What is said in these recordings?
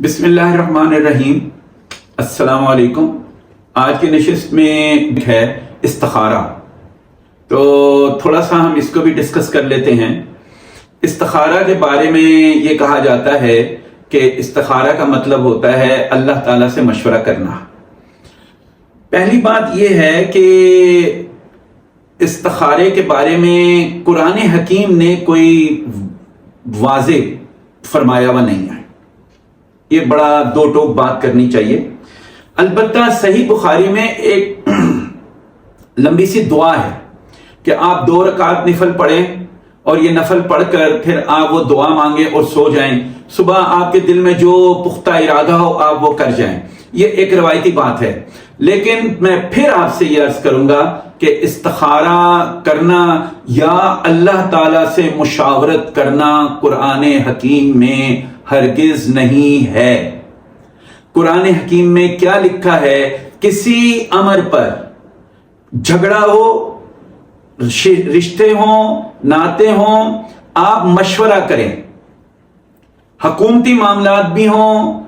بسم اللہ الرحمن الرحیم۔ السلام علیکم۔ آج کی نشست میں ہے استخارہ، تو تھوڑا سا ہم اس کو بھی ڈسکس کر لیتے ہیں۔ استخارہ کے بارے میں یہ کہا جاتا ہے کہ استخارہ کا مطلب ہوتا ہے اللہ تعالیٰ سے مشورہ کرنا۔ پہلی بات یہ ہے کہ استخارے کے بارے میں قرآن حکیم نے کوئی واضح فرمایا ہوا نہیں ہے، یہ بڑا دو ٹوک بات کرنی چاہیے۔ البتہ صحیح بخاری میں ایک لمبی سی دعا ہے کہ آپ 2 رکعت نفل پڑھیں اور یہ نفل پڑھ کر پھر آپ وہ دعا مانگیں اور سو جائیں، صبح آپ کے دل میں جو پختہ ارادہ ہو آپ وہ کر جائیں۔ یہ ایک روایتی بات ہے، لیکن میں پھر آپ سے یہ عرض کروں گا کہ استخارہ کرنا یا اللہ تعالیٰ سے مشاورت کرنا قرآن حکیم میں ہرگز نہیں ہے۔ قرآن حکیم میں کیا لکھا ہے؟ کسی امر پر جھگڑا ہو، رشتے ہوں، ناطے ہوں، آپ مشورہ کریں۔ حکومتی معاملات بھی ہوں،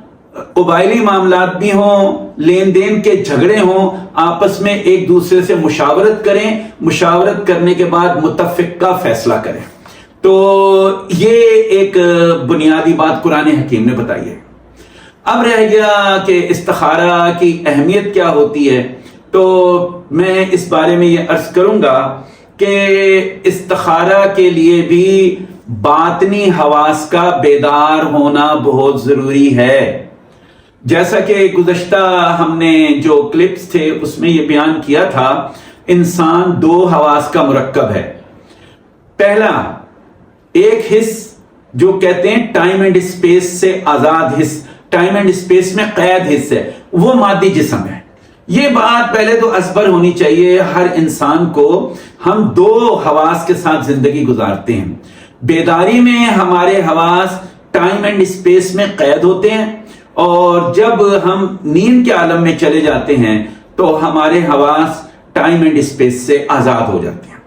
قبائلی معاملات بھی ہوں، لین دین کے جھگڑے ہوں، آپس میں ایک دوسرے سے مشاورت کریں، مشاورت کرنے کے بعد متفقہ فیصلہ کریں۔ تو یہ ایک بنیادی بات قرآن حکیم نے بتائی ہے۔ اب رہ گیا کہ استخارہ کی اہمیت کیا ہوتی ہے، تو میں اس بارے میں یہ عرض کروں گا کہ استخارہ کے لیے بھی باطنی حواس کا بیدار ہونا بہت ضروری ہے۔ جیسا کہ گزشتہ ہم نے جو کلپس تھے اس میں یہ بیان کیا تھا، انسان 2 حواس کا مرکب ہے۔ پہلا ایک حص جو کہتے ہیں ٹائم اینڈ اسپیس سے آزاد حص، ٹائم اینڈ اسپیس میں قید حص ہے، وہ مادی جسم ہے۔ یہ بات پہلے تو ازبر ہونی چاہیے ہر انسان کو۔ ہم 2 حواس کے ساتھ زندگی گزارتے ہیں۔ بیداری میں ہمارے حواس ٹائم اینڈ اسپیس میں قید ہوتے ہیں، اور جب ہم نیند کے عالم میں چلے جاتے ہیں تو ہمارے حواس ٹائم اینڈ اسپیس سے آزاد ہو جاتے ہیں۔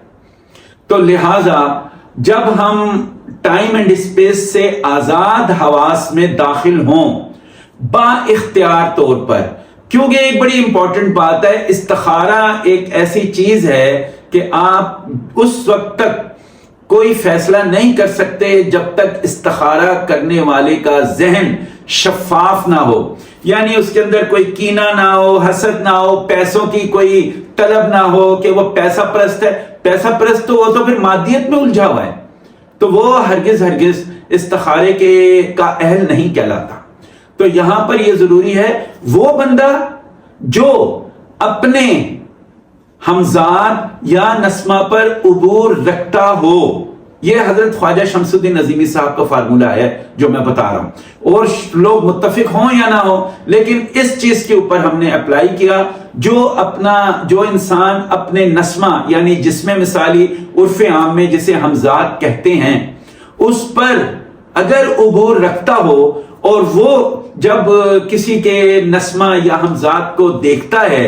تو لہذا جب ہم ٹائم اینڈ اسپیس سے آزاد حواس میں داخل ہوں با اختیار طور پر، کیونکہ ایک بڑی امپورٹنٹ بات ہے، استخارہ ایک ایسی چیز ہے کہ آپ اس وقت تک کوئی فیصلہ نہیں کر سکتے جب تک استخارہ کرنے والے کا ذہن شفاف نہ ہو، یعنی اس کے اندر کوئی کینہ نہ ہو، حسد نہ ہو، پیسوں کی کوئی طلب نہ ہو کہ وہ پیسہ پرست ہے۔ پیسہ پرست تو وہ تو پھر مادیت میں الجھا ہوا ہے، تو وہ ہرگز استخارے کا اہل نہیں کہلاتا۔ تو یہاں پر یہ ضروری ہے وہ بندہ جو اپنے ہمزاد یا نسمہ پر عبور رکھتا ہو، یہ حضرت خواجہ شمس الدین عظیمی صاحب کا فارمولہ ہے جو میں بتا رہا ہوں، اور لوگ متفق ہوں یا نہ ہوں، لیکن اس چیز کے اوپر ہم نے اپلائی کیا۔ جو انسان اپنے نسمہ یعنی جسم مثالی عرف عام میں جسے ہمزاد کہتے ہیں اس پر اگر عبور رکھتا ہو، اور وہ جب کسی کے نسمہ یا ہمزاد کو دیکھتا ہے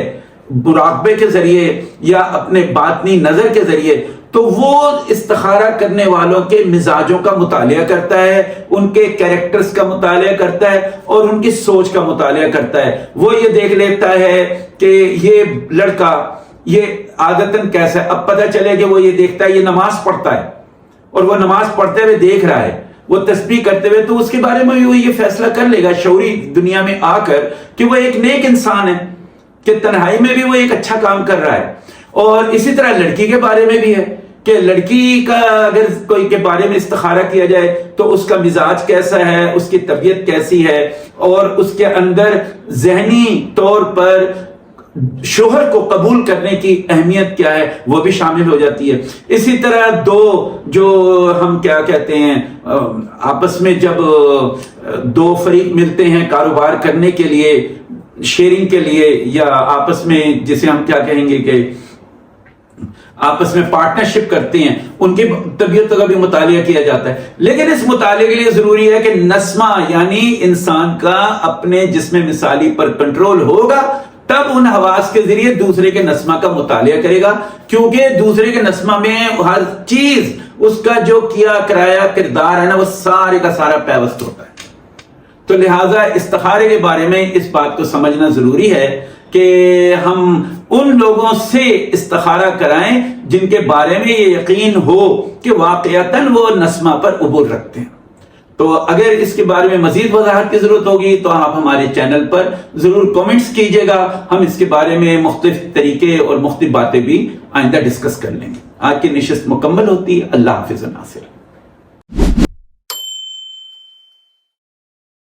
مراقبے کے ذریعے یا اپنے باطنی نظر کے ذریعے، تو وہ استخارہ کرنے والوں کے مزاجوں کا مطالعہ کرتا ہے، ان کے کیریکٹرز کا مطالعہ کرتا ہے اور ان کی سوچ کا مطالعہ کرتا ہے۔ وہ یہ دیکھ لیتا ہے کہ یہ لڑکا یہ عادتاً کیسا ہے۔ اب پتہ چلے کہ وہ یہ دیکھتا ہے یہ نماز پڑھتا ہے، اور وہ نماز پڑھتے ہوئے دیکھ رہا ہے، وہ تسبیح کرتے ہوئے، تو اس کے بارے میں وہ یہ فیصلہ کر لے گا شعوری دنیا میں آ کر کہ وہ ایک نیک انسان ہے، کہ تنہائی میں بھی وہ ایک اچھا کام کر رہا ہے۔ اور اسی طرح لڑکی کے بارے میں بھی ہے کہ لڑکی کا اگر کوئی کے بارے میں استخارہ کیا جائے تو اس کا مزاج کیسا ہے، اس کی طبیعت کیسی ہے، اور اس کے اندر ذہنی طور پر شوہر کو قبول کرنے کی اہمیت کیا ہے، وہ بھی شامل ہو جاتی ہے۔ اسی طرح 2 جو ہم کیا کہتے ہیں آپس میں جب 2 فریق ملتے ہیں کاروبار کرنے کے لیے، شیئرنگ کے لیے، یا آپس میں جسے ہم کیا کہیں گے کہ آپس میں پارٹنرشپ کرتے ہیں، ان کی طبیعت کا بھی مطالعہ کیا جاتا ہے۔ لیکن اس مطالعے کے لیے ضروری ہے کہ نسمہ یعنی انسان کا اپنے جسم مثالی پر کنٹرول ہوگا، تب ان حواس کے ذریعے دوسرے کے نسمہ کا مطالعہ کرے گا، کیونکہ دوسرے کے نسمہ میں ہر چیز اس کا جو کیا کرایا کردار ہے نا، وہ سارے کا سارا پیوست ہوتا ہے۔ تو لہٰذا استخارے کے بارے میں اس بات کو سمجھنا ضروری ہے کہ ہم ان لوگوں سے استخارہ کرائیں جن کے بارے میں یہ یقین ہو کہ واقعتاً وہ نسمہ پر عبور رکھتے ہیں. تو اگر اس کے بارے میں مزید وضاحت کی ضرورت ہوگی تو آپ ہمارے چینل پر ضرور کومنٹس کیجئے گا. ہم اس کے بارے میں مختلف طریقے اور مختلف باتیں بھی آئندہ ڈسکس کر لیں گے. آج کی نشست مکمل ہوتی ہے. اللہ حافظ و ناصر.